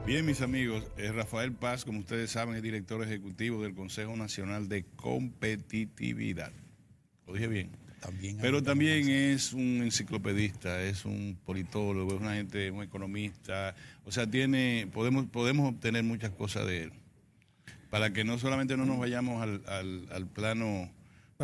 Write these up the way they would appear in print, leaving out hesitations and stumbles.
Bien, mis amigos, Rafael Paz, como ustedes saben, es director ejecutivo del Consejo Nacional de Competitividad. Lo dije bien. Pero también es un enciclopedista, es un politólogo, es una gente, un economista. O sea, podemos obtener muchas cosas de él. Para que no solamente no nos vayamos al plano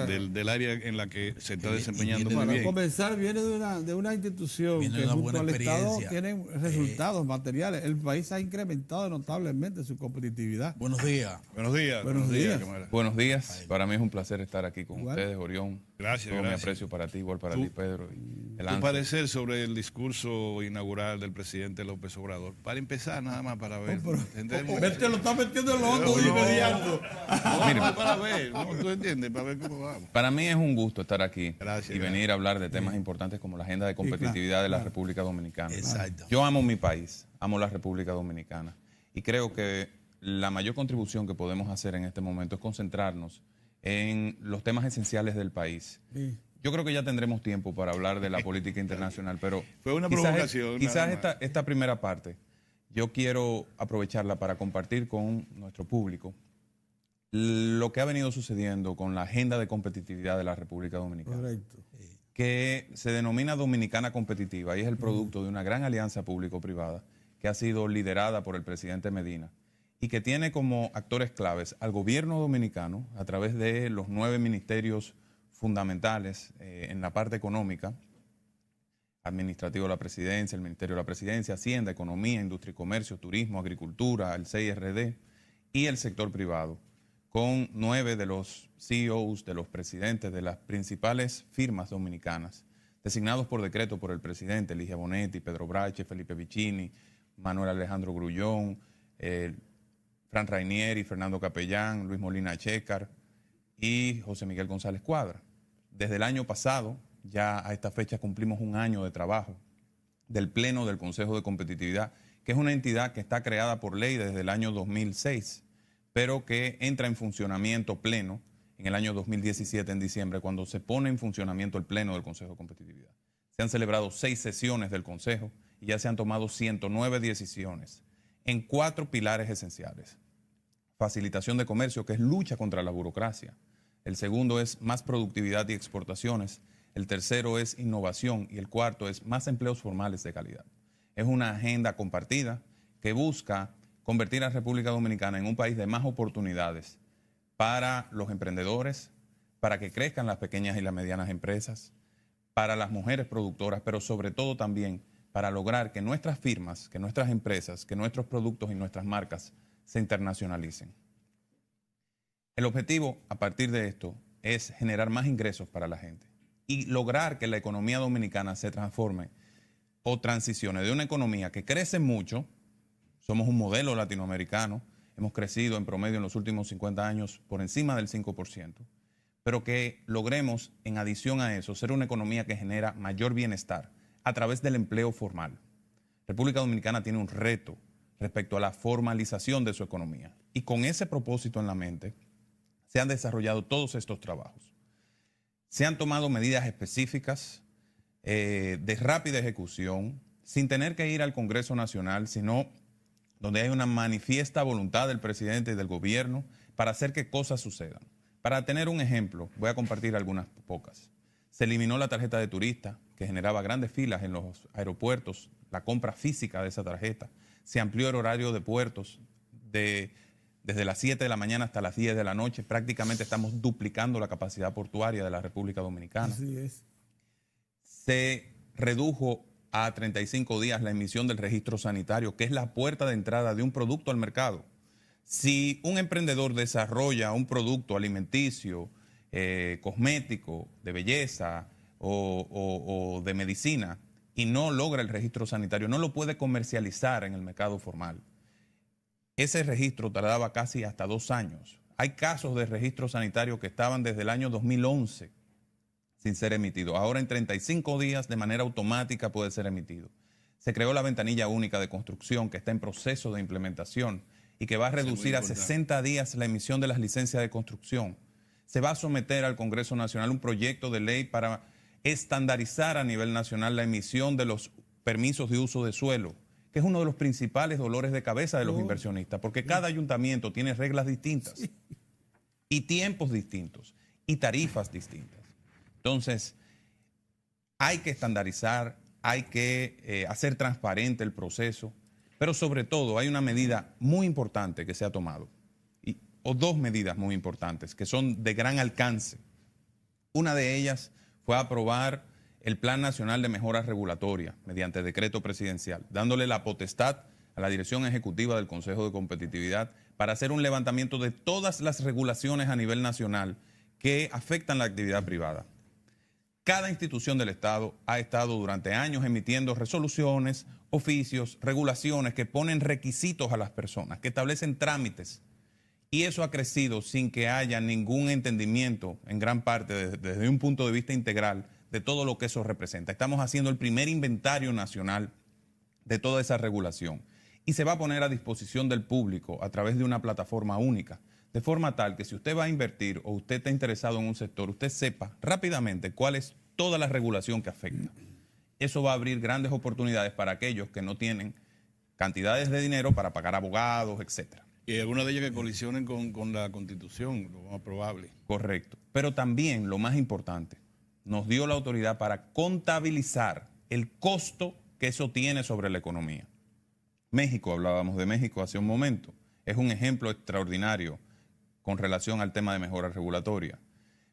del área en la que se está desempeñando muy bien. Para comenzar, viene de una institución que junto al Estado tiene resultados materiales. El país ha incrementado notablemente su competitividad. Buenos días. Buenos días. Buenos días. Buenos días. Para mí es un placer estar aquí con ustedes, Orión. Gracias, Todo mi aprecio para ti, igual para ti, Pedro. Tu parecer sobre el discurso inaugural del presidente López Obrador. Para empezar, nada más para ver. Te lo está metiendo en los hondo y inmediato. Para ver, ¿tú entiendes? Para ver cómo vamos. Para mí es un gusto estar aquí Gracias, y venir a hablar de temas importantes como la agenda de competitividad de la República Dominicana. Exacto. Yo amo mi país, amo la República Dominicana y creo que la mayor contribución que podemos hacer en este momento es concentrarnos en los temas esenciales del país. Sí. Yo creo que ya tendremos tiempo para hablar de la política internacional, pero fue una provocación. Quizás esta primera parte yo quiero aprovecharla para compartir con nuestro público lo que ha venido sucediendo con la agenda de competitividad de la República Dominicana. Correcto. Que se denomina Dominicana Competitiva y es el producto de una gran alianza público-privada que ha sido liderada por el presidente Medina y que tiene como actores claves al gobierno dominicano a través de los 9 ministerios fundamentales en la parte económica, administrativo de la presidencia, el Ministerio de la Presidencia, Hacienda, Economía, Industria y Comercio, Turismo, Agricultura, el CIRD y el sector privado, con 9 de los CEOs, de los presidentes de las principales firmas dominicanas, designados por decreto por el presidente, Ligia Bonetti, Pedro Brache, Felipe Vicini, Manuel Alejandro Grullón, Fran Rainieri, Fernando Capellán, Luis Molina Checar y José Miguel González Cuadra. Desde el año pasado, ya a esta fecha cumplimos un año de trabajo del Pleno del Consejo de Competitividad, que es una entidad que está creada por ley desde el año 2006, pero que entra en funcionamiento pleno en el año 2017, en diciembre, cuando se pone en funcionamiento el Pleno del Consejo de Competitividad. Se han celebrado 6 sesiones del Consejo y ya se han tomado 109 decisiones en 4 pilares esenciales. Facilitación de comercio, que es lucha contra la burocracia. El segundo es más productividad y exportaciones. El tercero es innovación y el cuarto es más empleos formales de calidad. Es una agenda compartida que busca convertir a la República Dominicana en un país de más oportunidades para los emprendedores, para que crezcan las pequeñas y las medianas empresas, para las mujeres productoras, pero sobre todo también para lograr que nuestras firmas, que nuestras empresas, que nuestros productos y nuestras marcas se internacionalicen. El objetivo a partir de esto es generar más ingresos para la gente y lograr que la economía dominicana se transforme o transicione de una economía que crece mucho. Somos un modelo latinoamericano, hemos crecido en promedio en los últimos 50 años por encima del 5%, pero que logremos, en adición a eso, ser una economía que genera mayor bienestar a través del empleo formal. República Dominicana tiene un reto respecto a la formalización de su economía y con ese propósito en la mente se han desarrollado todos estos trabajos. Se han tomado medidas específicas de rápida ejecución, sin tener que ir al Congreso Nacional, sino donde hay una manifiesta voluntad del presidente y del gobierno para hacer que cosas sucedan. Para tener un ejemplo, voy a compartir algunas pocas. Se eliminó la tarjeta de turista, que generaba grandes filas en los aeropuertos, la compra física de esa tarjeta. Se amplió el horario de puertos desde las 7 de la mañana hasta las 10 de la noche. Prácticamente estamos duplicando la capacidad portuaria de la República Dominicana. Así es. Se redujo a 35 días la emisión del registro sanitario, que es la puerta de entrada de un producto al mercado. Si un emprendedor desarrolla un producto alimenticio, cosmético, de belleza o de medicina y no logra el registro sanitario, no lo puede comercializar en el mercado formal. Ese registro tardaba casi hasta 2 años. Hay casos de registro sanitario que estaban desde el año 2011 sin ser emitido. Ahora en 35 días de manera automática puede ser emitido. Se creó la ventanilla única de construcción que está en proceso de implementación y que va a reducir a 60 días la emisión de las licencias de construcción. Se va a someter al Congreso Nacional un proyecto de ley para estandarizar a nivel nacional la emisión de los permisos de uso de suelo, que es uno de los principales dolores de cabeza de los inversionistas, porque cada ayuntamiento tiene reglas distintas y tiempos distintos y tarifas distintas. Entonces, hay que estandarizar, hay que hacer transparente el proceso, pero sobre todo hay una medida muy importante que se ha tomado, o dos medidas muy importantes que son de gran alcance. Una de ellas fue aprobar el Plan Nacional de Mejoras Regulatorias mediante decreto presidencial, dándole la potestad a la Dirección Ejecutiva del Consejo de Competitividad para hacer un levantamiento de todas las regulaciones a nivel nacional que afectan la actividad privada. Cada institución del Estado ha estado durante años emitiendo resoluciones, oficios, regulaciones que ponen requisitos a las personas, que establecen trámites. Y eso ha crecido sin que haya ningún entendimiento, en gran parte desde un punto de vista integral, de todo lo que eso representa. Estamos haciendo el primer inventario nacional de toda esa regulación y se va a poner a disposición del público a través de una plataforma única, de forma tal que si usted va a invertir o usted está interesado en un sector, usted sepa rápidamente cuál es toda la regulación que afecta. Eso va a abrir grandes oportunidades para aquellos que no tienen cantidades de dinero para pagar abogados, etcétera. Y algunas de ellas que colisionen con la Constitución, lo más probable. Correcto. Pero también, lo más importante, nos dio la autoridad para contabilizar el costo que eso tiene sobre la economía. México, hablábamos de México hace un momento, es un ejemplo extraordinario con relación al tema de mejora regulatoria.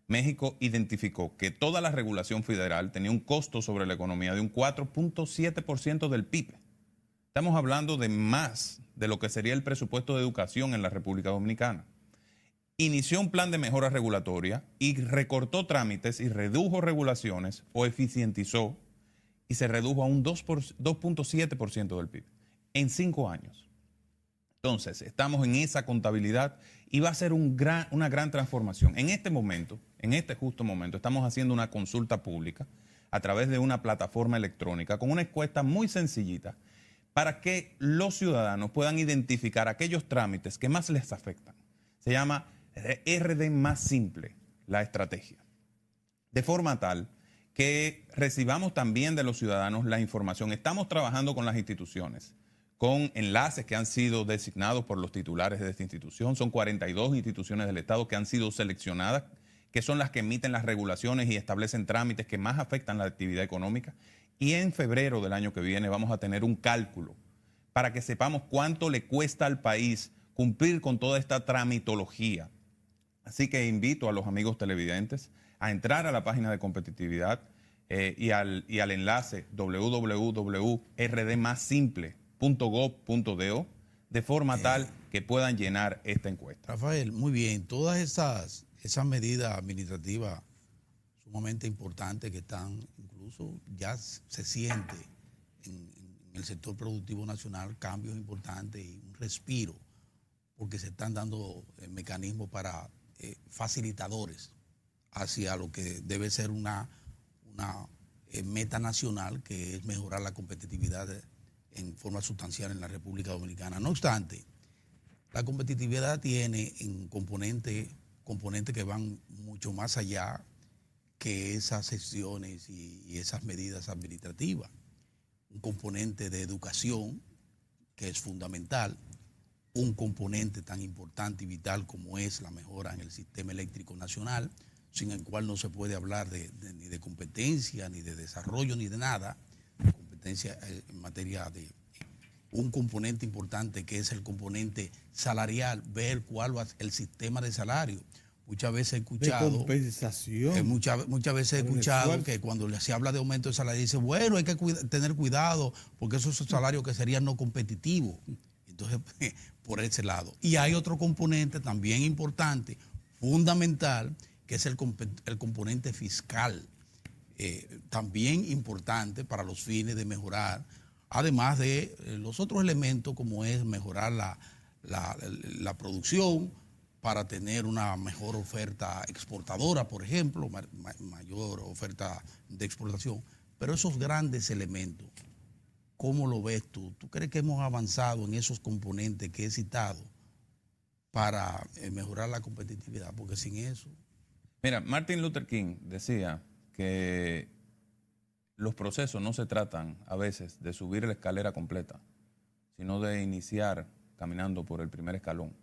México identificó que toda la regulación federal tenía un costo sobre la economía de un 4.7% del PIB. Estamos hablando de más de lo que sería el presupuesto de educación en la República Dominicana. Inició un plan de mejora regulatoria y recortó trámites y redujo regulaciones o eficientizó y se redujo a un 2.7% del PIB en 5 años. Entonces, estamos en esa contabilidad y va a ser una gran transformación. En este momento, en este justo momento, estamos haciendo una consulta pública a través de una plataforma electrónica con una encuesta muy sencillita para que los ciudadanos puedan identificar aquellos trámites que más les afectan. Se llama RD más simple, la estrategia. De forma tal que recibamos también de los ciudadanos la información. Estamos trabajando con las instituciones, con enlaces que han sido designados por los titulares de esta institución. Son 42 instituciones del Estado que han sido seleccionadas, que son las que emiten las regulaciones y establecen trámites que más afectan la actividad económica. Y en febrero del año que viene vamos a tener un cálculo para que sepamos cuánto le cuesta al país cumplir con toda esta tramitología. Así que invito a los amigos televidentes a entrar a la página de competitividad y al enlace www.rdmasimple.gov.do de forma tal que puedan llenar esta encuesta. Rafael, muy bien. Todas esas medidas administrativas sumamente importantes que están, incluso ya se siente en el sector productivo nacional cambios importantes y un respiro, porque se están dando mecanismos para facilitadores hacia lo que debe ser una meta nacional, que es mejorar la competitividad en forma sustancial en la República Dominicana. No obstante, la competitividad tiene en componentes que van mucho más allá que esas secciones y esas medidas administrativas. Un componente de educación que es fundamental, un componente tan importante y vital como es la mejora en el sistema eléctrico nacional, sin el cual no se puede hablar ni de competencia, ni de desarrollo, ni de nada. Competencia en materia de un componente importante que es el componente salarial, ver cuál va el sistema de salario. Muchas veces he escuchado, de compensación. Muchas veces he escuchado que cuando se habla de aumento de salario, dice, bueno, hay que tener cuidado porque esos son salarios que serían no competitivos. Entonces, por ese lado. Y hay otro componente también importante, fundamental, que es el componente fiscal, también importante para los fines de mejorar, además de los otros elementos como es mejorar la producción, para tener una mejor oferta exportadora, por ejemplo, mayor oferta de exportación. Pero esos grandes elementos, ¿cómo lo ves tú? ¿Tú crees que hemos avanzado en esos componentes que he citado para mejorar la competitividad? Porque sin eso... Mira, Martin Luther King decía que los procesos no se tratan a veces de subir la escalera completa, sino de iniciar caminando por el primer escalón.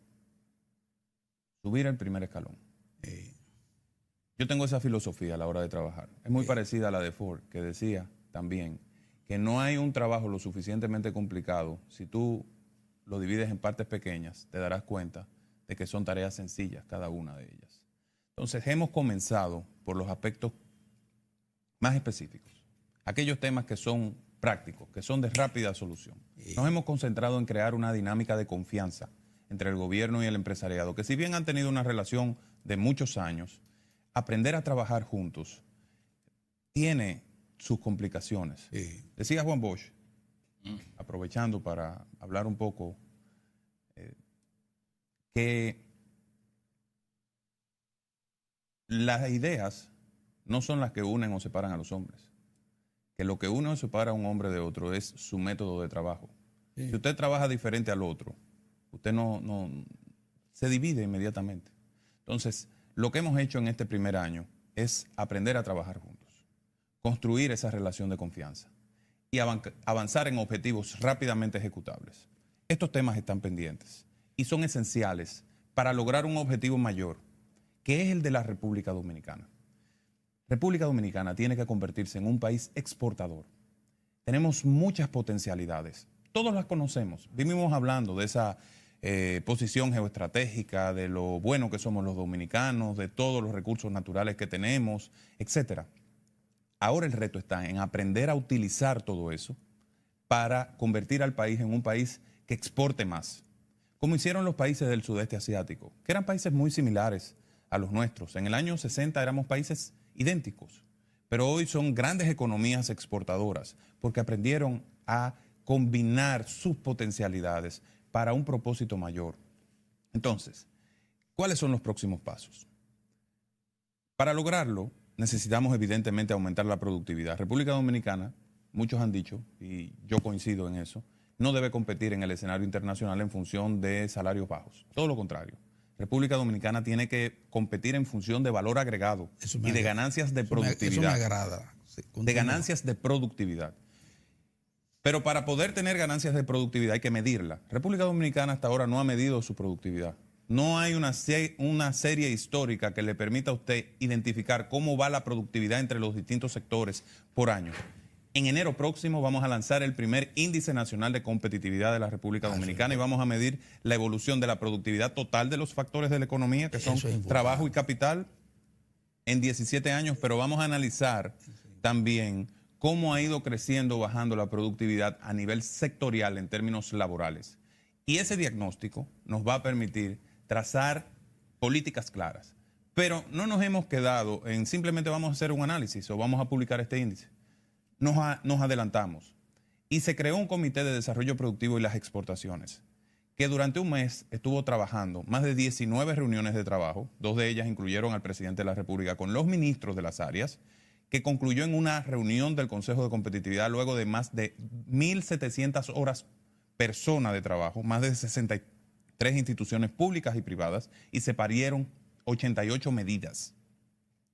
Subir el primer escalón. Yo tengo esa filosofía a la hora de trabajar. Es muy parecida a la de Ford, que decía también que no hay un trabajo lo suficientemente complicado. Si tú lo divides en partes pequeñas, te darás cuenta de que son tareas sencillas cada una de ellas. Entonces, hemos comenzado por los aspectos más específicos, aquellos temas que son prácticos, que son de rápida solución. Nos hemos concentrado en crear una dinámica de confianza entre el gobierno y el empresariado, que si bien han tenido una relación de muchos años, aprender a trabajar juntos tiene sus complicaciones. Decía Juan Bosch, aprovechando para hablar un poco, que las ideas no son las que unen o separan a los hombres, que lo que une o separa a un hombre de otro es su método de trabajo. Si usted trabaja diferente al otro, usted no se divide inmediatamente. Entonces, lo que hemos hecho en este primer año es aprender a trabajar juntos, construir esa relación de confianza y avanzar en objetivos rápidamente ejecutables. Estos temas están pendientes y son esenciales para lograr un objetivo mayor, que es el de la República Dominicana. República Dominicana tiene que convertirse en un país exportador. Tenemos muchas potencialidades, todos las conocemos. Vivimos hablando de esa posición geoestratégica, de lo bueno que somos los dominicanos, de todos los recursos naturales que tenemos, etc. Ahora el reto está en aprender a utilizar todo eso para convertir al país en un país que exporte más, como hicieron los países del sudeste asiático, que eran países muy similares a los nuestros. En el año 60 éramos países idénticos, pero hoy son grandes economías exportadoras porque aprendieron a combinar sus potencialidades para un propósito mayor. Entonces, ¿cuáles son los próximos pasos? Para lograrlo, necesitamos evidentemente aumentar la productividad. República Dominicana, muchos han dicho, y yo coincido en eso, no debe competir en el escenario internacional en función de salarios bajos. Todo lo contrario. República Dominicana tiene que competir en función de valor agregado y de ganancias de productividad. Eso me agrada. De ganancias de productividad. Pero para poder tener ganancias de productividad hay que medirla. República Dominicana hasta ahora no ha medido su productividad. No hay una serie histórica que le permita a usted identificar cómo va la productividad entre los distintos sectores por año. En enero próximo vamos a lanzar el primer índice nacional de competitividad de la República Dominicana y vamos a medir la evolución de la productividad total de los factores de la economía, que son trabajo y capital, en 17 años, pero vamos a analizar también cómo ha ido creciendo o bajando la productividad a nivel sectorial en términos laborales. Y ese diagnóstico nos va a permitir trazar políticas claras. Pero no nos hemos quedado en simplemente vamos a hacer un análisis o vamos a publicar este índice. Nos adelantamos y se creó un comité de desarrollo productivo y las exportaciones que durante un mes estuvo trabajando más de 19 reuniones de trabajo, 2 de ellas incluyeron al presidente de la República con los ministros de las áreas, que concluyó en una reunión del Consejo de Competitividad luego de más de 1.700 horas persona de trabajo, más de 63 instituciones públicas y privadas, y se parieron 88 medidas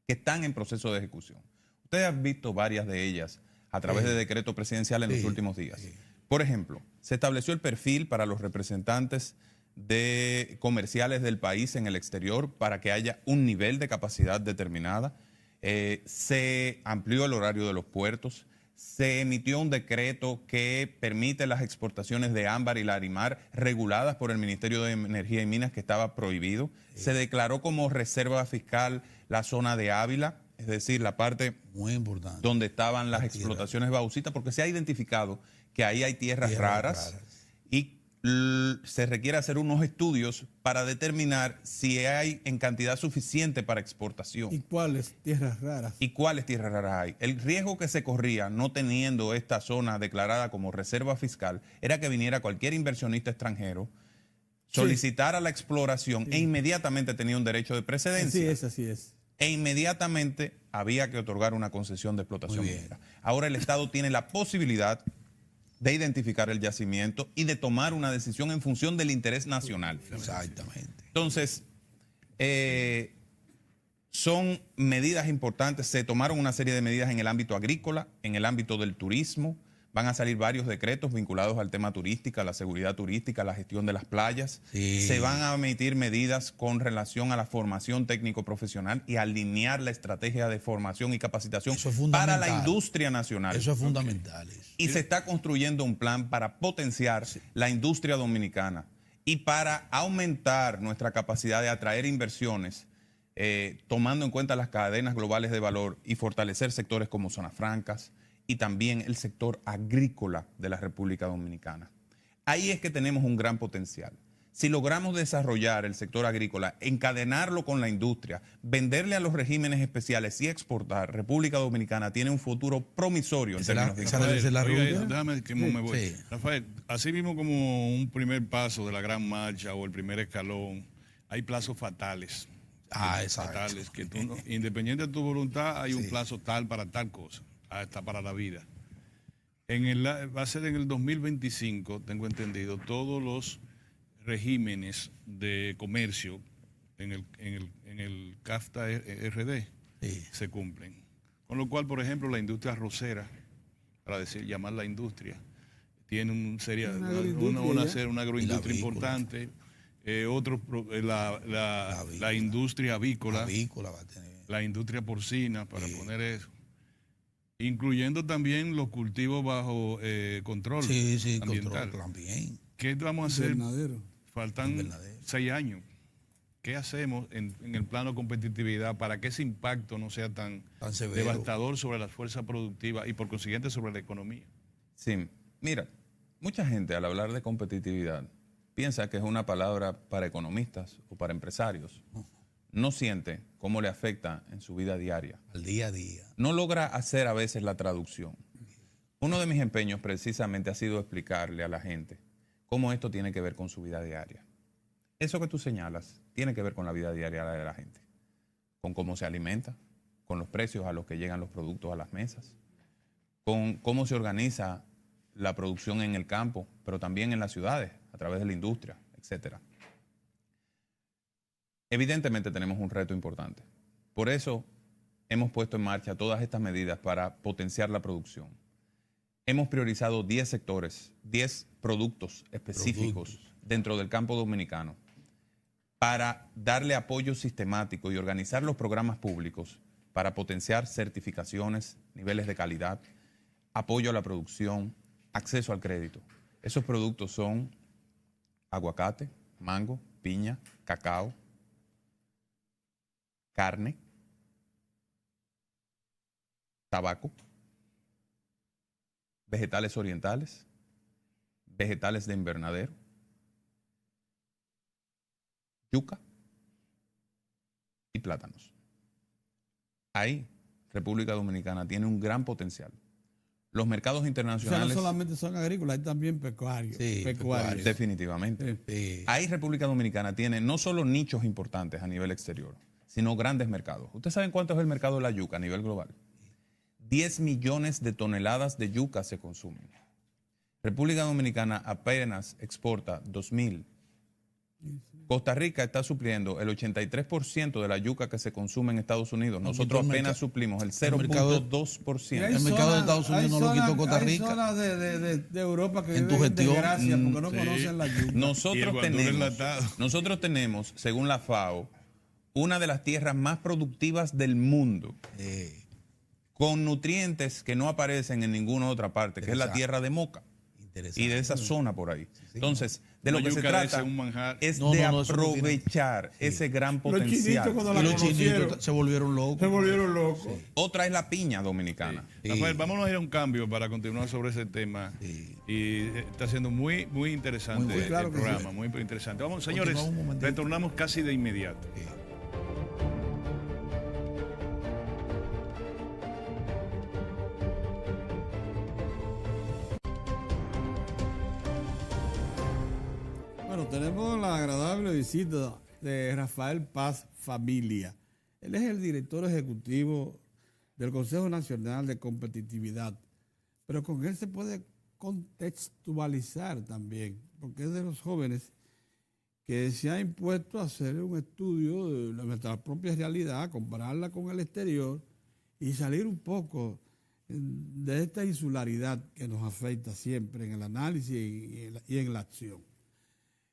que están en proceso de ejecución. Ustedes han visto varias de ellas a través de decreto presidencial en los últimos días. Por ejemplo, se estableció el perfil para los representantes de comerciales del país en el exterior para que haya un nivel de capacidad determinada. Se amplió el horario de los puertos. Se emitió un decreto que permite las exportaciones de ámbar y larimar reguladas por el Ministerio de Energía y Minas, que estaba prohibido. Se declaró como reserva fiscal la zona de Ávila, es decir, la parte muy importante donde estaban las explotaciones bauxitas, porque se ha identificado que ahí hay tierras raras y se requiere hacer unos estudios para determinar si hay en cantidad suficiente para exportación. ¿Y cuáles tierras raras? ¿Y cuáles tierras raras hay? El riesgo que se corría no teniendo esta zona declarada como reserva fiscal era que viniera cualquier inversionista extranjero, solicitara la exploración e inmediatamente tenía un derecho de precedencia. Así es. E inmediatamente había que otorgar una concesión de explotación minera. Ahora el Estado tiene la posibilidad de identificar el yacimiento y de tomar una decisión en función del interés nacional. Exactamente. Entonces, son medidas importantes. Se tomaron una serie de medidas en el ámbito agrícola, en el ámbito del turismo, Van a salir varios decretos vinculados al tema turística, a la seguridad turística, a la gestión de las playas. Sí. Se van a emitir medidas con relación a la formación técnico-profesional y alinear la estrategia de formación y capacitación para la industria nacional. Eso es fundamental. Y se está construyendo un plan para potenciar la industria dominicana y para aumentar nuestra capacidad de atraer inversiones, tomando en cuenta las cadenas globales de valor y fortalecer sectores como zonas francas, y también el sector agrícola de la República Dominicana. Ahí es que tenemos un gran potencial. Si logramos desarrollar el sector agrícola, encadenarlo con la industria, venderle a los regímenes especiales y exportar, República Dominicana tiene un futuro promisorio en términos de déjame que me voy. Sí. Rafael, así mismo como un primer paso de la gran marcha o el primer escalón, hay plazos fatales. Fatales, que tú no, independiente de tu voluntad, hay un plazo tal para tal cosa. Hasta para la vida. Va a ser en el 2025, tengo entendido, todos los regímenes de comercio en el CAFTA RD se cumplen. Con lo cual, por ejemplo, la industria arrocera, para llamarla industria, tiene una agroindustria importante. La industria avícola va a tener. La industria porcina, para poner eso. Incluyendo también los cultivos bajo control ambiental. Control también. ¿Qué vamos a hacer? Faltan 6 años. ¿Qué hacemos en el plano de competitividad para que ese impacto no sea tan devastador sobre las fuerzas productivas y por consiguiente sobre la economía? Sí, mira, mucha gente al hablar de competitividad piensa que es una palabra para economistas o para empresarios. No siente cómo le afecta en su vida diaria. Al día a día. No logra hacer a veces la traducción. Uno de mis empeños precisamente ha sido explicarle a la gente cómo esto tiene que ver con su vida diaria. Eso que tú señalas tiene que ver con la vida diaria de la gente, con cómo se alimenta, con los precios a los que llegan los productos a las mesas, con cómo se organiza la producción en el campo, pero también en las ciudades, a través de la industria, etcétera. Evidentemente tenemos un reto importante. Por eso hemos puesto en marcha todas estas medidas para potenciar la producción. Hemos priorizado 10 sectores, 10 productos específicos dentro del campo dominicano para darle apoyo sistemático y organizar los programas públicos para potenciar certificaciones, niveles de calidad, apoyo a la producción, acceso al crédito. Esos productos son aguacate, mango, piña, cacao, carne, tabaco, vegetales orientales, vegetales de invernadero, yuca y plátanos. Ahí, República Dominicana tiene un gran potencial. Los mercados internacionales... O sea, no solamente son agrícolas, hay también pecuarios. Sí, pecuarios. Definitivamente. Sí. Ahí República Dominicana tiene no solo nichos importantes a nivel exterior, sino grandes mercados. ¿Ustedes saben cuánto es el mercado de la yuca a nivel global? 10 millones de toneladas de yuca se consumen. República Dominicana apenas exporta 2.000. Costa Rica está supliendo el 83% de la yuca que se consume en Estados Unidos. Nosotros apenas suplimos el 0.2%. El mercado de Estados Unidos no lo quitó Costa Rica. Hay zonas de Europa que en tu viven gestión, de desgracia porque no conocen la yuca. Nosotros tenemos, según la FAO, una de las tierras más productivas del mundo, con nutrientes que no aparecen en ninguna otra parte, que es la tierra de Moca y de esa zona por ahí. Entonces, de lo que se trata es de aprovechar ese gran potencial. Los chinitos se volvieron locos. Otra es la piña dominicana. Rafael, vámonos a ir a un cambio para continuar sobre ese tema. Y está siendo muy, muy interesante el programa, muy interesante. Vamos, señores, retornamos casi de inmediato. Bueno, tenemos la agradable visita de Rafael Paz Familia. Él es el director ejecutivo del Consejo Nacional de Competitividad, pero con él se puede contextualizar también, porque es de los jóvenes que se ha impuesto a hacer un estudio de nuestra propia realidad, compararla con el exterior y salir un poco de esta insularidad que nos afecta siempre en el análisis y en la acción.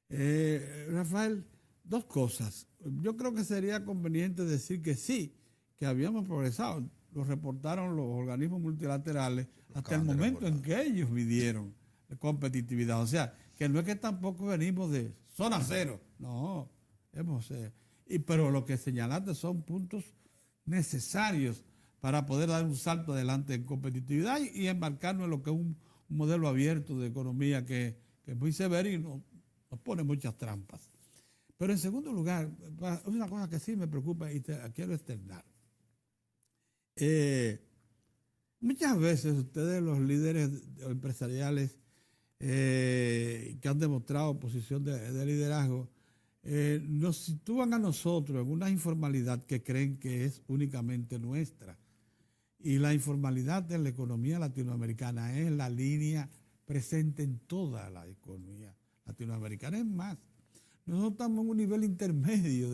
Rafael, dos cosas. Yo creo que sería conveniente decir que sí, que habíamos progresado. Lo reportaron los organismos multilaterales hasta el momento en que ellos midieron competitividad. O sea, que no es que tampoco venimos de zona cero. No, pero lo que señalaste son puntos necesarios para poder dar un salto adelante en competitividad y embarcarnos en lo que es un modelo abierto de economía que es muy severo y nos pone muchas trampas. Pero en segundo lugar, una cosa que sí me preocupa y quiero externar. Muchas veces ustedes, los líderes empresariales que han demostrado posición de liderazgo, nos sitúan a nosotros en una informalidad que creen que es únicamente nuestra. Y la informalidad de la economía latinoamericana es la línea presente en toda la economía latinoamericana. Es más, nosotros estamos en un nivel intermedio.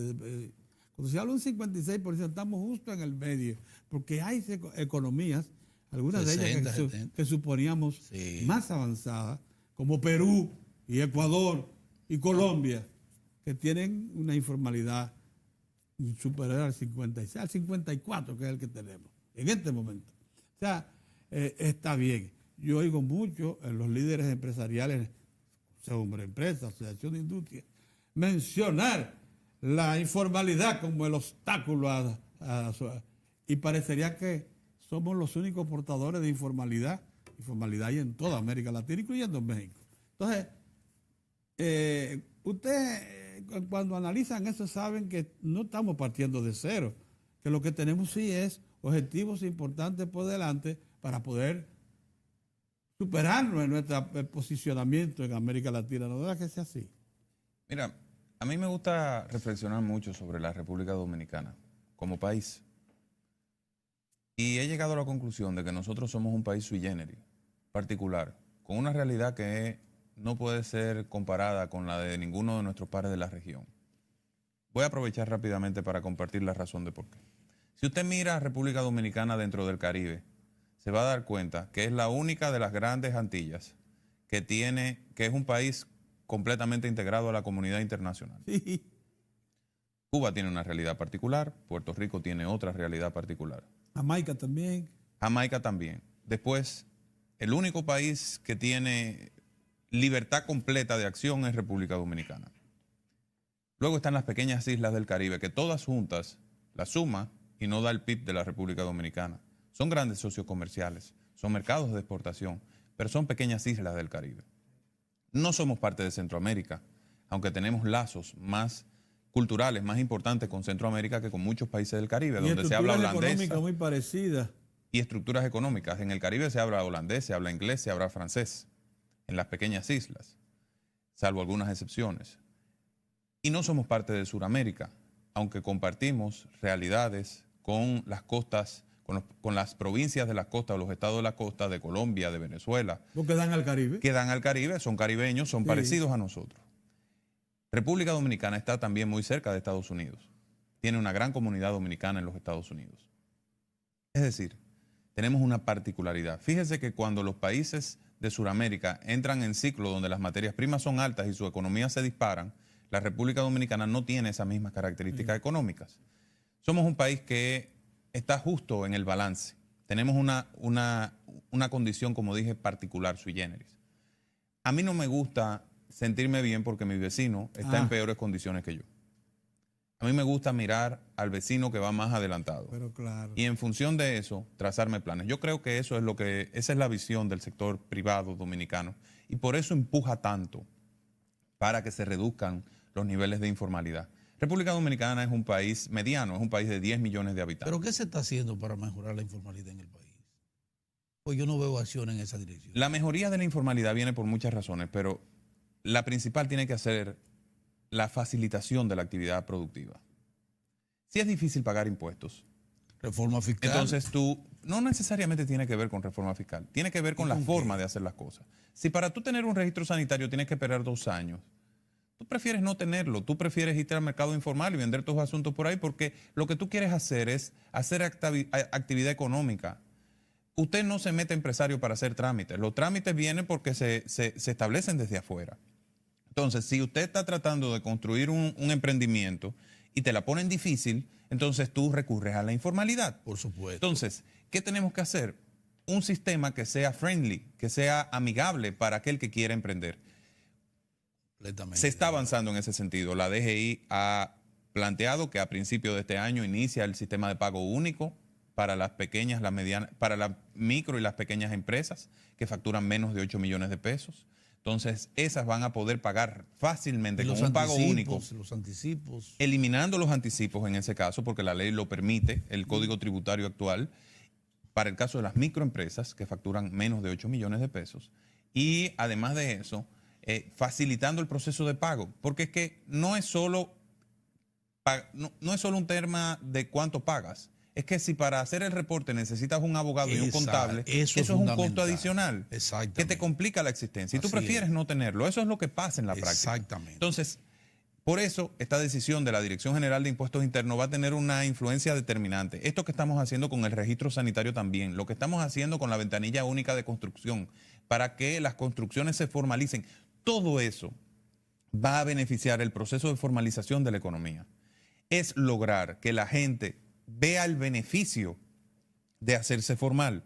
Cuando se habla de un 56%, estamos justo en el medio, porque hay economías, algunas 60, de ellas que suponíamos más avanzadas, como Perú y Ecuador y Colombia, que tienen una informalidad superior al 56, al 54, que es el que tenemos en este momento. O sea, está bien. Yo oigo mucho en los líderes empresariales, Hombre Empresa, Asociación de Industria, mencionar la informalidad como el obstáculo y parecería que somos los únicos portadores de informalidad hay en toda América Latina, incluyendo México. Entonces, ustedes cuando analizan eso saben que no estamos partiendo de cero, que lo que tenemos sí es objetivos importantes por delante para poder superarnos en nuestro posicionamiento en América Latina. ¿No es que sea así? Mira, a mí me gusta reflexionar mucho sobre la República Dominicana como país. Y he llegado a la conclusión de que nosotros somos un país sui generis, particular, con una realidad que no puede ser comparada con la de ninguno de nuestros pares de la región. Voy a aprovechar rápidamente para compartir la razón de por qué. Si usted mira a República Dominicana dentro del Caribe, se va a dar cuenta que es la única de las grandes Antillas que es un país completamente integrado a la comunidad internacional. Sí. Cuba tiene una realidad particular, Puerto Rico tiene otra realidad particular. Jamaica también. Jamaica también. Después, el único país que tiene libertad completa de acción es República Dominicana. Luego están las pequeñas islas del Caribe, que todas juntas la suma y no da el PIB de la República Dominicana. Son grandes socios comerciales, son mercados de exportación, pero son pequeñas islas del Caribe. No somos parte de Centroamérica, aunque tenemos lazos más culturales, más importantes con Centroamérica que con muchos países del Caribe, donde se habla holandés. Muy parecida. Y estructuras económicas. En el Caribe se habla holandés, se habla inglés, se habla francés, en las pequeñas islas, salvo algunas excepciones. Y no somos parte de Sudamérica, aunque compartimos realidades con las costas, con las provincias de la costa o los estados de la costa de Colombia, de Venezuela. ¿No quedan al Caribe? Quedan al Caribe, son caribeños, son parecidos a nosotros. República Dominicana está también muy cerca de Estados Unidos. Tiene una gran comunidad dominicana en los Estados Unidos. Es decir, tenemos una particularidad. Fíjese que cuando los países de Sudamérica entran en ciclo donde las materias primas son altas y su economía se disparan, la República Dominicana no tiene esas mismas características económicas. Somos un país que está justo en el balance. Tenemos una condición, como dije, particular, sui generis. A mí no me gusta sentirme bien porque mi vecino está en peores condiciones que yo. A mí me gusta mirar al vecino que va más adelantado. Pero claro. Y en función de eso, trazarme planes. Yo creo que esa es la visión del sector privado dominicano. Y por eso empuja tanto para que se reduzcan los niveles de informalidad. República Dominicana es un país mediano, es un país de 10 millones de habitantes. ¿Pero qué se está haciendo para mejorar la informalidad en el país? Pues yo no veo acción en esa dirección. La mejoría de la informalidad viene por muchas razones, pero la principal tiene que ser la facilitación de la actividad productiva. Si es difícil pagar impuestos. Reforma fiscal. Entonces no necesariamente tiene que ver con reforma fiscal, tiene que ver con la forma de hacer las cosas. Si para tú tener un registro sanitario tienes que esperar 2 años, tú prefieres no tenerlo, tú prefieres irte al mercado informal y vender tus asuntos por ahí porque lo que tú quieres hacer es hacer actividad económica usted no se mete empresario para hacer trámites. Los trámites vienen porque se establecen desde afuera. Entonces, si usted está tratando de construir un emprendimiento y te la ponen difícil, entonces tú recurres a la informalidad. Por supuesto. Entonces, ¿qué tenemos que hacer? Un sistema que sea friendly, que sea amigable para aquel que quiera emprender. Se está avanzando en ese sentido. La DGI ha planteado que a principios de este año inicia el sistema de pago único para las pequeñas, las medianas, para las micro y las pequeñas empresas que facturan menos de 8 millones de pesos. Entonces, esas van a poder pagar fácilmente con un pago único. Los anticipos. Eliminando los anticipos en ese caso, porque la ley lo permite, el Código Tributario actual, para el caso de las microempresas que facturan menos de 8 millones de pesos. Y además de eso, facilitando el proceso de pago, porque es que no es solo un tema de cuánto pagas. Es que si para hacer el reporte necesitas un abogado y un contable, eso es un costo adicional que te complica la existencia. Y tú prefieres no tenerlo. Eso es lo que pasa en la práctica. Exactamente. Entonces, por eso esta decisión de la Dirección General de Impuestos Internos va a tener una influencia determinante. Esto que estamos haciendo con el registro sanitario también, lo que estamos haciendo con la ventanilla única de construcción, para que las construcciones se formalicen, todo eso va a beneficiar el proceso de formalización de la economía. Es lograr que la gente vea el beneficio de hacerse formal.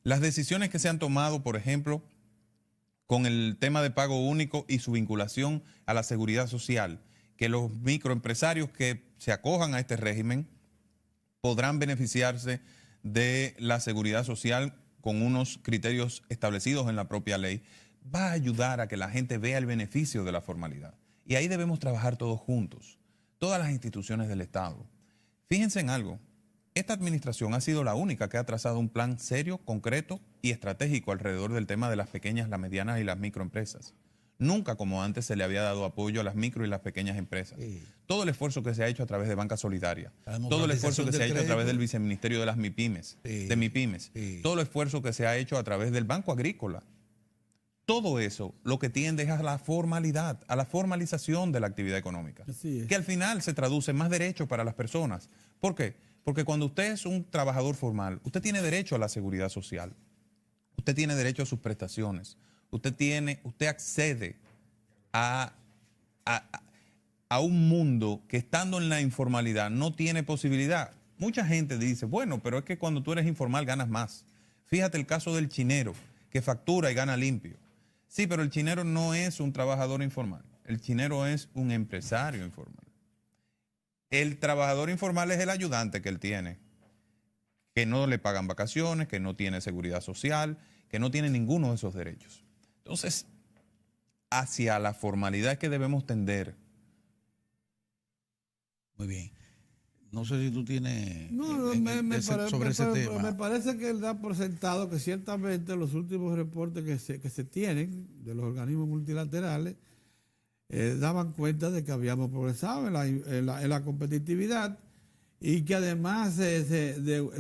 Las decisiones que se han tomado, por ejemplo, con el tema de pago único y su vinculación a la seguridad social, que los microempresarios que se acojan a este régimen podrán beneficiarse de la seguridad social con unos criterios establecidos en la propia ley, va a ayudar a que la gente vea el beneficio de la formalidad. Y ahí debemos trabajar todos juntos, todas las instituciones del Estado. Fíjense en algo, esta administración ha sido la única que ha trazado un plan serio, concreto y estratégico alrededor del tema de las pequeñas, las medianas y las microempresas. Nunca como antes se le había dado apoyo a las micro y las pequeñas empresas. Sí. Todo el esfuerzo que se ha hecho a través de Banca Solidaria, todo el esfuerzo que se ha hecho a través del Viceministerio de las MIPYMES, todo el esfuerzo que se ha hecho a través del Banco Agrícola, todo eso lo que tiende es a la formalidad, a la formalización de la actividad económica, que al final se traduce en más derechos para las personas. ¿Por qué? Porque cuando usted es un trabajador formal, usted tiene derecho a la seguridad social, usted tiene derecho a sus prestaciones, usted accede a un mundo que estando en la informalidad no tiene posibilidad. Mucha gente dice, bueno, pero es que cuando tú eres informal ganas más. Fíjate el caso del chinero, que factura y gana limpio. Sí, pero el chinero no es un trabajador informal. El chinero es un empresario informal. El trabajador informal es el ayudante que él tiene, que no le pagan vacaciones, que no tiene seguridad social, que no tiene ninguno de esos derechos. Entonces, hacia la formalidad que debemos tender. Muy bien. No sé si tú tienes sobre ese tema. Me parece que él da por sentado que ciertamente los últimos reportes que se tienen de los organismos multilaterales daban cuenta de que habíamos progresado en la competitividad y que además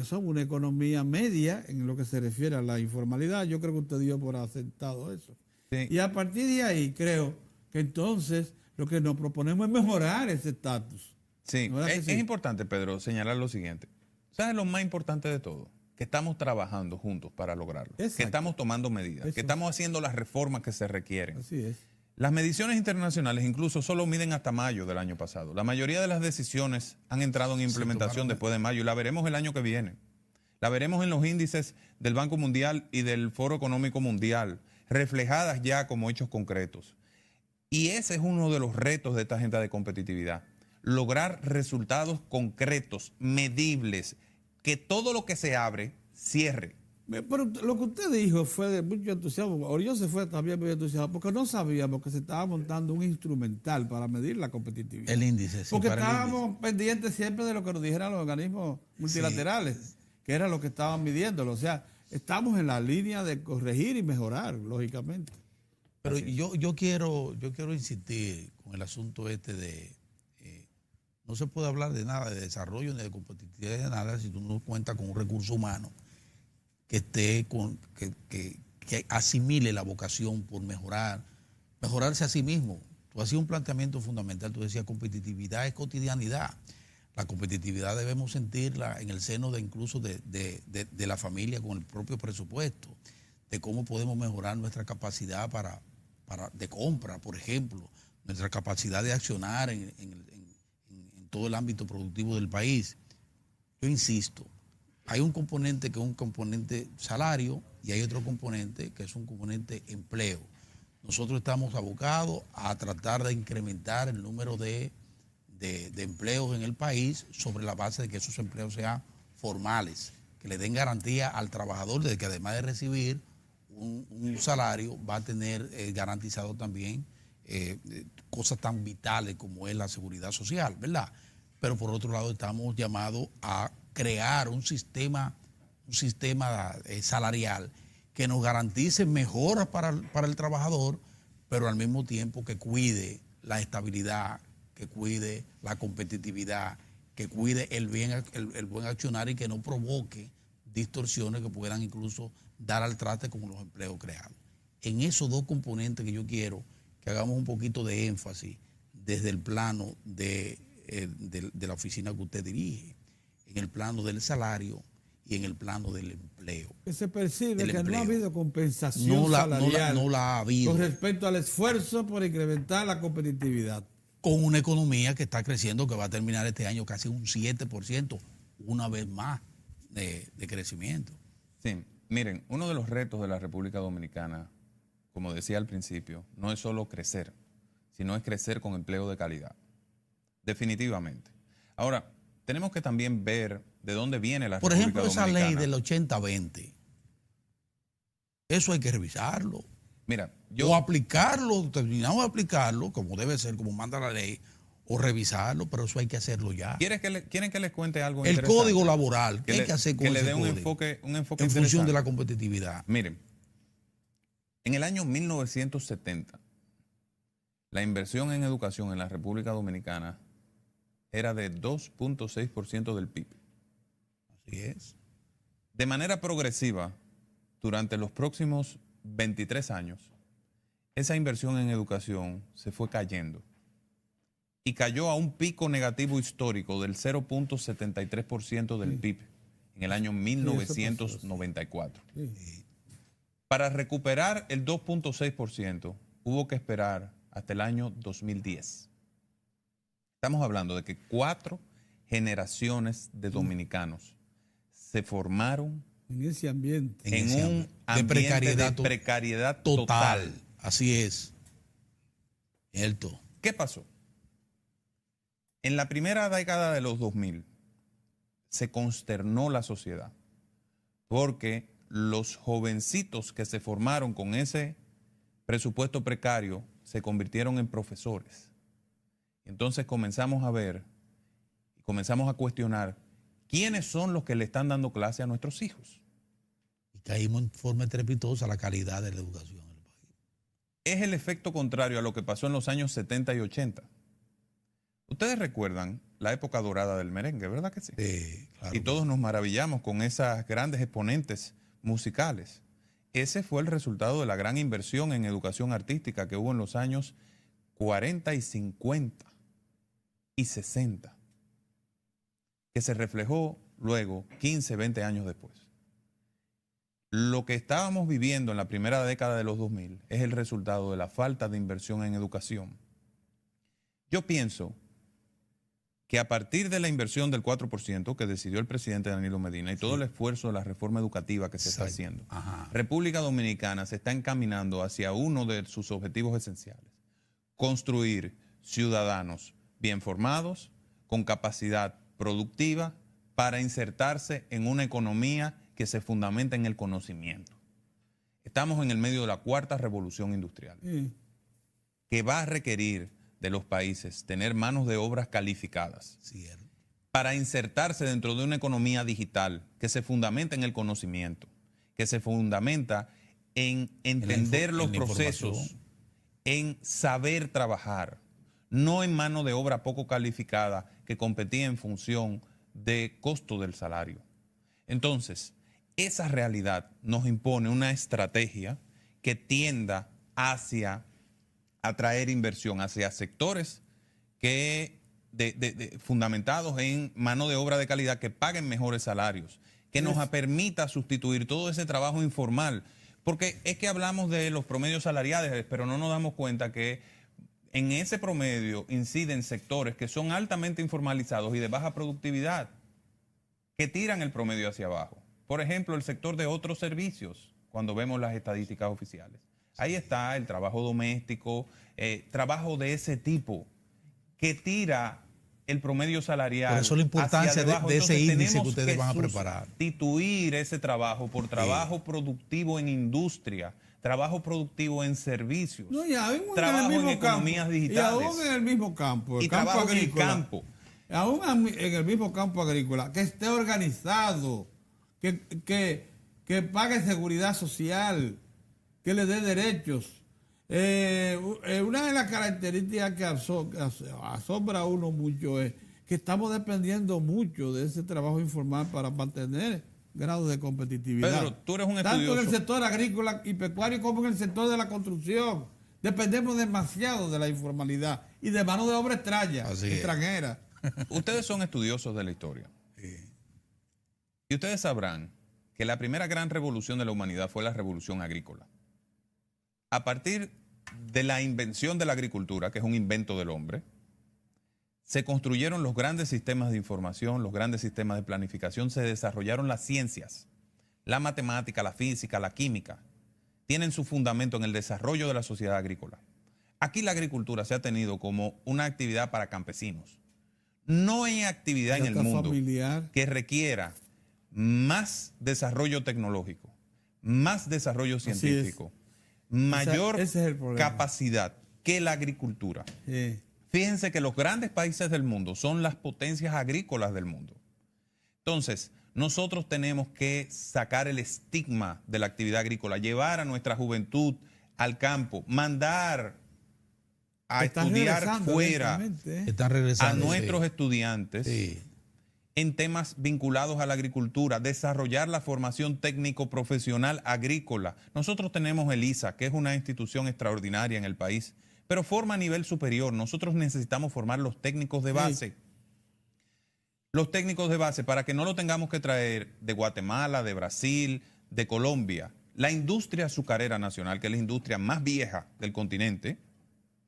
son una economía media en lo que se refiere a la informalidad. Yo creo que usted dio por asentado eso. Sí. Y a partir de ahí creo que entonces lo que nos proponemos es mejorar ese estatus. Sí, es importante, Pedro, señalar lo siguiente. ¿Sabes lo más importante de todo? Que estamos trabajando juntos para lograrlo. Exacto. Que estamos tomando medidas, que estamos haciendo las reformas que se requieren. Así es. Las mediciones internacionales incluso solo miden hasta mayo del año pasado. La mayoría de las decisiones han entrado en implementación después de mayo y la veremos el año que viene. La veremos en los índices del Banco Mundial y del Foro Económico Mundial, reflejadas ya como hechos concretos. Y ese es uno de los retos de esta agenda de competitividad. Lograr resultados concretos, medibles, que todo lo que se abre, cierre. Pero lo que usted dijo fue de mucho entusiasmo. Orión se fue también muy entusiasmado porque no sabíamos que se estaba montando un instrumental para medir la competitividad. El índice, sí. Porque estábamos pendientes siempre de lo que nos dijeran los organismos multilaterales, que era lo que estaban midiéndolo. O sea, estamos en la línea de corregir y mejorar, lógicamente. Pero yo quiero insistir con el asunto de... no se puede hablar de nada de desarrollo ni de competitividad de nada si tú no cuentas con un recurso humano que esté que asimile la vocación por mejorarse a sí mismo. Tú hacías un planteamiento fundamental, tú decías competitividad es cotidianidad. La competitividad debemos sentirla en el seno de incluso de la familia con el propio presupuesto, de cómo podemos mejorar nuestra capacidad de compra, por ejemplo, nuestra capacidad de accionar en todo el ámbito productivo del país. Yo insisto, hay un componente que es un componente salario y hay otro componente que es un componente empleo. Nosotros estamos abocados a tratar de incrementar el número de empleos en el país sobre la base de que esos empleos sean formales, que le den garantía al trabajador de que además de recibir un salario va a tener garantizado también cosas tan vitales como es la seguridad social, ¿verdad? Pero por otro lado estamos llamados a crear un sistema salarial que nos garantice mejoras para el trabajador, pero al mismo tiempo que cuide la estabilidad, que cuide la competitividad, que cuide el buen accionar y que no provoque distorsiones que puedan incluso dar al traste con los empleos creados. En esos dos componentes que yo quiero que hagamos un poquito de énfasis desde el plano de la oficina que usted dirige, en el plano del salario y en el plano del empleo. Que se percibe que no ha habido compensación salarial no la ha habido con respecto al esfuerzo por incrementar la competitividad. Con una economía que está creciendo, que va a terminar este año casi un 7%, una vez más de crecimiento. Sí, miren, uno de los retos de la República Dominicana, como decía al principio, no es solo crecer, sino es crecer con empleo de calidad. Definitivamente. Ahora, tenemos que también ver de dónde viene la República Dominicana. Por ejemplo, esa ley del 80-20, eso hay que revisarlo. Mira, o aplicarlo, terminamos de aplicarlo, como debe ser, como manda la ley, o revisarlo, pero eso hay que hacerlo ya. ¿Quieren que les cuente algo el interesante? Código laboral, ¿qué hay que hacer con que ese le dé un código? enfoque en función de la competitividad. Miren, en el año 1970, la inversión en educación en la República Dominicana era de 2.6% del PIB. Así es. De manera progresiva, durante los próximos 23 años, esa inversión en educación se fue cayendo y cayó a un pico negativo histórico del 0.73% del PIB en el año 1994. Para recuperar el 2.6% hubo que esperar hasta el año 2010. Estamos hablando de que 4 generaciones de dominicanos se formaron en ese ambiente. En un ambiente de precariedad total. Así es. Cierto. ¿Qué pasó? En la primera década de los 2000 se consternó la sociedad porque los jovencitos que se formaron con ese presupuesto precario se convirtieron en profesores. Entonces comenzamos a ver y comenzamos a cuestionar quiénes son los que le están dando clase a nuestros hijos. Y caímos en forma estrepitosa la calidad de la educación en el país. Es el efecto contrario a lo que pasó en los años 70 y 80. Ustedes recuerdan la época dorada del merengue, ¿verdad que sí? Sí, claro. Y todos nos maravillamos con esas grandes exponentes musicales. Ese fue el resultado de la gran inversión en educación artística que hubo en los años 40 y 50 y 60, que se reflejó luego 15, 20 años después. Lo que estábamos viviendo en la primera década de los 2000 es el resultado de la falta de inversión en educación. Yo pienso que a partir de la inversión del 4% que decidió el presidente Danilo Medina y todo el esfuerzo de la reforma educativa que se está haciendo, República Dominicana se está encaminando hacia uno de sus objetivos esenciales: construir ciudadanos bien formados, con capacidad productiva, para insertarse en una economía que se fundamenta en el conocimiento. Estamos en el medio de la 4ª revolución industrial, que va a requerir de los países tener manos de obras calificadas para insertarse dentro de una economía digital que se fundamenta en el conocimiento, que se fundamenta en entender los procesos, en saber trabajar, no en mano de obra poco calificada que competía en función de costo del salario. Entonces, esa realidad nos impone una estrategia que tienda hacia atraer inversión, hacia sectores que fundamentados en mano de obra de calidad, que paguen mejores salarios, que nos permita sustituir todo ese trabajo informal. Porque es que hablamos de los promedios salariales, pero no nos damos cuenta que en ese promedio inciden sectores que son altamente informalizados y de baja productividad, que tiran el promedio hacia abajo. Por ejemplo, el sector de otros servicios, cuando vemos las estadísticas oficiales. Ahí está el trabajo doméstico, trabajo de ese tipo, que tira el promedio salarial. Por eso la importancia de ese índice que ustedes van a preparar. Sustituir ese trabajo por trabajo productivo en industria, trabajo productivo en servicios, no, y aún trabajo en campo, economías digitales. Y aún en el mismo campo, y campo trabajo agrícola, en el campo. Aún en el mismo campo agrícola, que esté organizado, que pague seguridad social, que le dé derechos. Una de las características que asombra a uno mucho es que estamos dependiendo mucho de ese trabajo informal para mantener grados de competitividad. Pedro, tú eres un estudioso. Tanto en el sector agrícola y pecuario como en el sector de la construcción. Dependemos demasiado de la informalidad y de mano de obra extranjera. Ustedes son estudiosos de la historia. Sí. Y ustedes sabrán que la primera gran revolución de la humanidad fue la revolución agrícola. A partir de la invención de la agricultura, que es un invento del hombre, se construyeron los grandes sistemas de información, los grandes sistemas de planificación, se desarrollaron las ciencias, la matemática, la física, la química, tienen su fundamento en el desarrollo de la sociedad agrícola. Aquí la agricultura se ha tenido como una actividad para campesinos. No hay actividad en el mundo que requiera más desarrollo tecnológico, más desarrollo científico, mayor capacidad que la agricultura. Sí. Fíjense que los grandes países del mundo son las potencias agrícolas del mundo. Entonces, nosotros tenemos que sacar el estigma de la actividad agrícola, llevar a nuestra juventud al campo, mandar a estudiar fuera a nuestros estudiantes en temas vinculados a la agricultura, desarrollar la formación técnico-profesional agrícola. Nosotros tenemos el ISA, que es una institución extraordinaria en el país, pero forma a nivel superior. Nosotros necesitamos formar los técnicos de base. Los técnicos de base, para que no lo tengamos que traer de Guatemala, de Brasil, de Colombia. La industria azucarera nacional, que es la industria más vieja del continente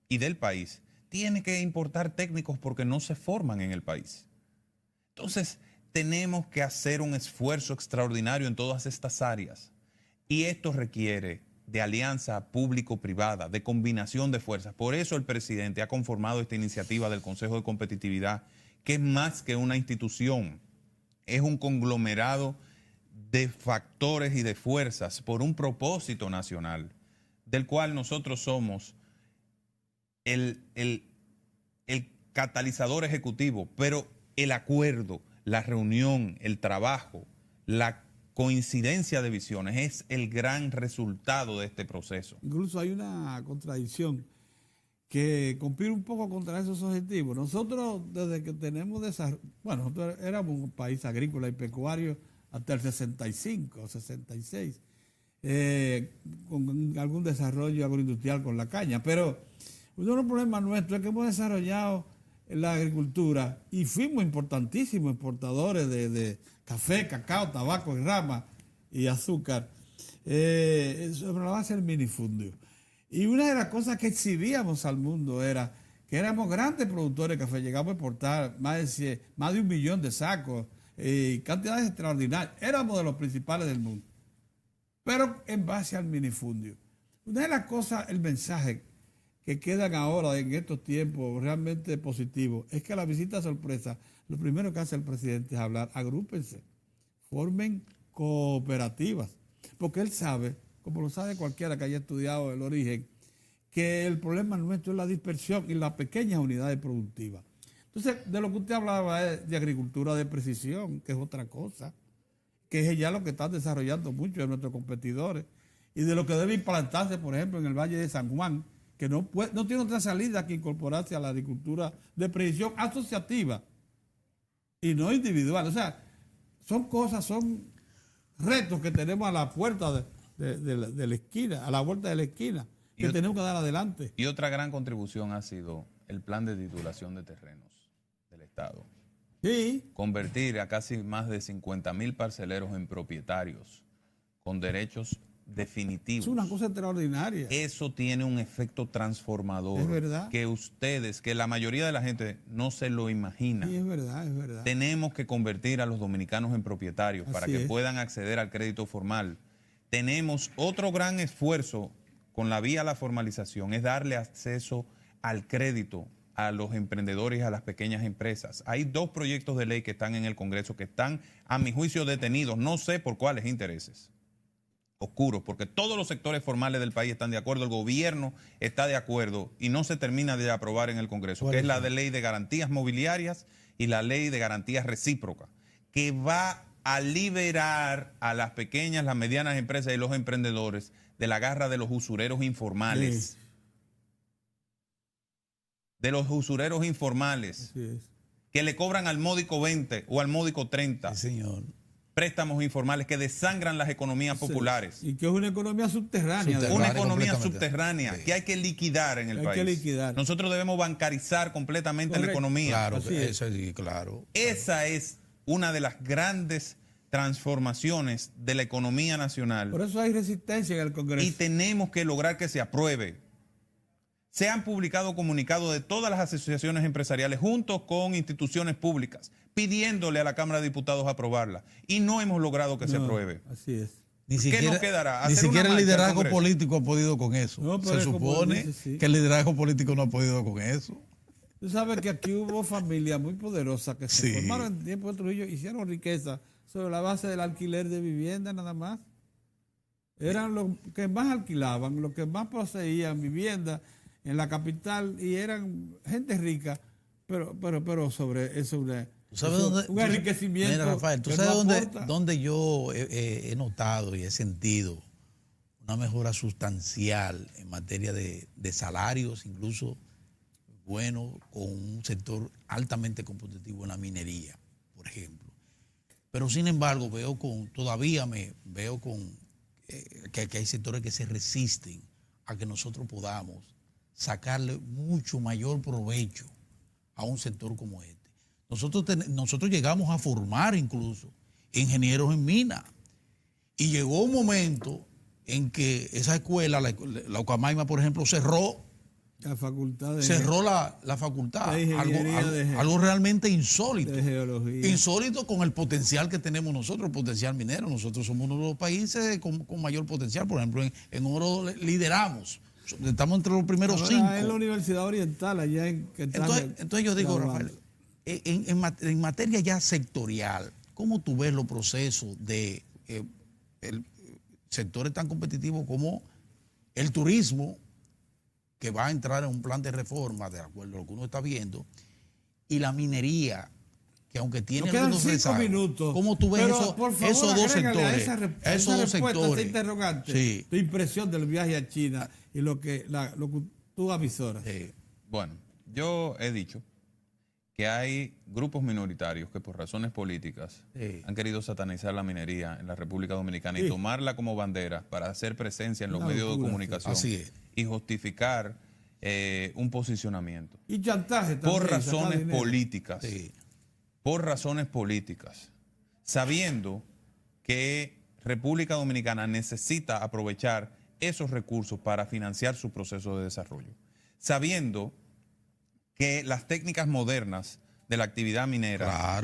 y del país, tiene que importar técnicos porque no se forman en el país. Entonces, tenemos que hacer un esfuerzo extraordinario en todas estas áreas. Y esto requiere de alianza público-privada, de combinación de fuerzas. Por eso el presidente ha conformado esta iniciativa del Consejo de Competitividad, que es más que una institución, es un conglomerado de factores y de fuerzas por un propósito nacional, del cual nosotros somos el catalizador ejecutivo, pero el acuerdo, la reunión, el trabajo, la coincidencia de visiones es el gran resultado de este proceso. Incluso hay una contradicción que compite un poco contra esos objetivos. Nosotros, desde que tenemos desarrollo, bueno, nosotros éramos un país agrícola y pecuario hasta el 65 o 66, con algún desarrollo agroindustrial con la caña, pero uno de los problemas nuestros es que hemos desarrollado la agricultura y fuimos importantísimos exportadores de café, cacao, tabaco y rama y azúcar sobre la base del minifundio. Y una de las cosas que exhibíamos al mundo era que éramos grandes productores de café, llegamos a exportar más de 1 millón de sacos y cantidades extraordinarias. Éramos de los principales del mundo, pero en base al minifundio. Una de las cosas, el mensaje que quedan ahora en estos tiempos realmente positivos, es que a la visita sorpresa, lo primero que hace el presidente es hablar, agrúpense, formen cooperativas, porque él sabe, como lo sabe cualquiera que haya estudiado el origen, que el problema nuestro es la dispersión y las pequeñas unidades productivas. Entonces, de lo que usted hablaba es de agricultura de precisión, que es otra cosa, que es ya lo que están desarrollando muchos de nuestros competidores, y de lo que debe implantarse, por ejemplo, en el Valle de San Juan, que no tiene otra salida que incorporarse a la agricultura de precisión asociativa y no individual. O sea, son cosas, son retos que tenemos a la puerta de la esquina, a la vuelta de la esquina, que tenemos que dar adelante. Y otra gran contribución ha sido el plan de titulación de terrenos. Estado. Sí. Convertir a casi más de 50.000 parceleros en propietarios con derechos definitivos. Es una cosa extraordinaria. Eso tiene un efecto transformador. Es verdad. Que ustedes, que la mayoría de la gente no se lo imagina. Sí, es verdad, es verdad. Tenemos que convertir a los dominicanos en propietarios para que puedan acceder al crédito formal. Tenemos otro gran esfuerzo con la vía a la formalización, es darle acceso al crédito a los emprendedores y a las pequeñas empresas. Hay 2 proyectos de ley que están en el Congreso que están, a mi juicio, detenidos. No sé por cuáles intereses oscuros, porque todos los sectores formales del país están de acuerdo, el gobierno está de acuerdo y no se termina de aprobar en el Congreso, que es la de ley de garantías mobiliarias y la ley de garantías recíprocas, que va a liberar a las pequeñas, las medianas empresas y los emprendedores de la garra de los usureros informales. Sí. De los usureros informales, que le cobran al módico 20 o al módico 30. Sí, señor. Préstamos informales que desangran las economías populares. Y que es una economía subterránea. Una economía subterránea que hay que liquidar en el país. Hay que liquidar. Nosotros debemos bancarizar completamente la economía. Claro, claro. Esa es una de las grandes transformaciones de la economía nacional. Por eso hay resistencia en el Congreso. Y tenemos que lograr que se apruebe. Se han publicado comunicados de todas las asociaciones empresariales junto con instituciones públicas pidiéndole a la Cámara de Diputados aprobarla. Y no hemos logrado que se apruebe. Así es. ¿Qué nos quedará? Ni siquiera el liderazgo político ha podido con eso. No, se supone que el liderazgo político no ha podido con eso. Tú sabes que aquí hubo familias muy poderosas que se formaron en tiempo de Trujillo, hicieron riqueza sobre la base del alquiler de vivienda nada más. Eran los que más alquilaban, los que más poseían vivienda en la capital y eran gente rica, pero sobre eso un enriquecimiento. Mira, Rafael, tú sabes dónde yo he notado y he sentido una mejora sustancial en materia de salarios, incluso bueno, con un sector altamente competitivo en la minería, por ejemplo. Pero sin embargo, veo que hay sectores que se resisten a que nosotros podamos sacarle mucho mayor provecho a un sector como este. Nosotros llegamos a formar incluso ingenieros en mina y llegó un momento en que esa escuela, la Ucamaima, por ejemplo, cerró la facultad la facultad, algo realmente insólito. De geología. Insólito con el potencial que tenemos nosotros, el potencial minero. Nosotros somos uno de los países con mayor potencial. Por ejemplo, en oro lideramos. Estamos entre los primeros 5. En la Universidad Oriental, allá en entonces yo digo, Rafael, en materia ya sectorial, ¿cómo tú ves los procesos de sectores tan competitivos como el turismo, que va a entrar en un plan de reforma, de acuerdo a lo que uno está viendo, y la minería, que aunque tiene algunos rezagos, ¿cómo tú ves esos dos sectores? Esa interrogante, tu impresión del viaje a China y lo que tú avisoras. Bueno, yo he dicho que hay grupos minoritarios que por razones políticas han querido satanizar la minería en la República Dominicana y tomarla como bandera para hacer presencia en los medios de comunicación y justificar un posicionamiento. Y chantaje también. Por razones políticas. Por razones políticas. Sabiendo que República Dominicana necesita aprovechar esos recursos para financiar su proceso de desarrollo. Sabiendo que las técnicas modernas de la actividad minera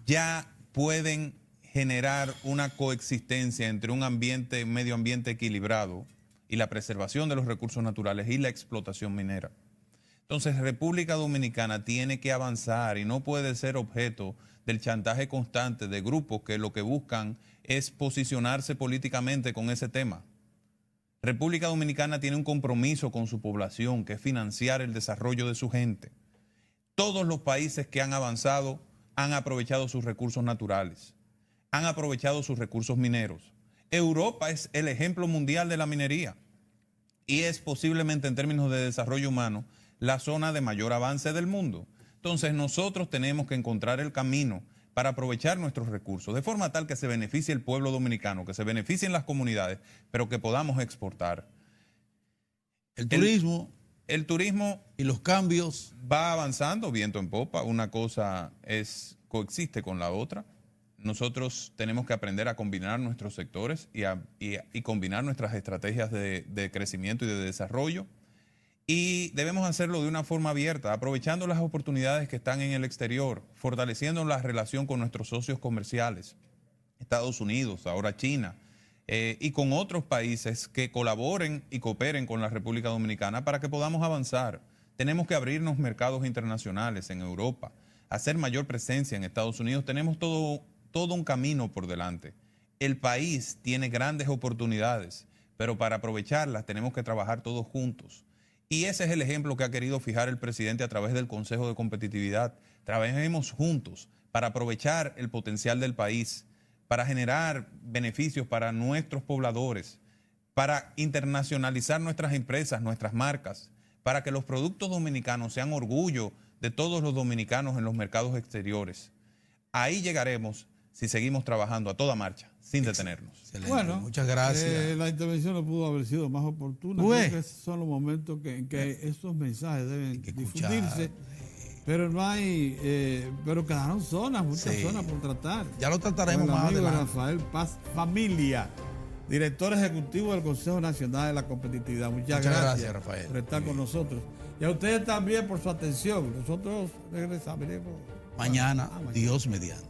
ya pueden generar una coexistencia entre un medio ambiente equilibrado y la preservación de los recursos naturales y la explotación minera. Entonces, República Dominicana tiene que avanzar y no puede ser objeto del chantaje constante de grupos que lo que buscan es posicionarse políticamente con ese tema. República Dominicana tiene un compromiso con su población, que es financiar el desarrollo de su gente. Todos los países que han avanzado han aprovechado sus recursos naturales, han aprovechado sus recursos mineros. Europa es el ejemplo mundial de la minería y es posiblemente en términos de desarrollo humano la zona de mayor avance del mundo. Entonces nosotros tenemos que encontrar el camino para aprovechar nuestros recursos, de forma tal que se beneficie el pueblo dominicano, que se beneficien las comunidades, pero que podamos exportar. El turismo el turismo y los cambios va avanzando viento en popa. Una cosa coexiste con la otra. Nosotros tenemos que aprender a combinar nuestros sectores y combinar nuestras estrategias de crecimiento y de desarrollo. Y debemos hacerlo de una forma abierta, aprovechando las oportunidades que están en el exterior, fortaleciendo la relación con nuestros socios comerciales, Estados Unidos, ahora China, y con otros países que colaboren y cooperen con la República Dominicana para que podamos avanzar. Tenemos que abrirnos mercados internacionales en Europa, hacer mayor presencia en Estados Unidos. Tenemos todo un camino por delante. El país tiene grandes oportunidades, pero para aprovecharlas tenemos que trabajar todos juntos. Y ese es el ejemplo que ha querido fijar el presidente a través del Consejo de Competitividad. Trabajemos juntos para aprovechar el potencial del país, para generar beneficios para nuestros pobladores, para internacionalizar nuestras empresas, nuestras marcas, para que los productos dominicanos sean orgullo de todos los dominicanos en los mercados exteriores. Ahí llegaremos si seguimos trabajando a toda marcha, sin detenernos. Excelente. Bueno, muchas gracias. La intervención no pudo haber sido más oportuna. Creo que esos son los momentos en que estos mensajes deben difundirse. Pero no hay, pero quedaron muchas zonas por tratar. Ya lo trataremos más adelante. Rafael Paz Familia, director ejecutivo del Consejo Nacional de la Competitividad. Muchas gracias, Rafael, por estar con nosotros. Y a ustedes también por su atención. Nosotros regresaremos mañana, Dios mediante.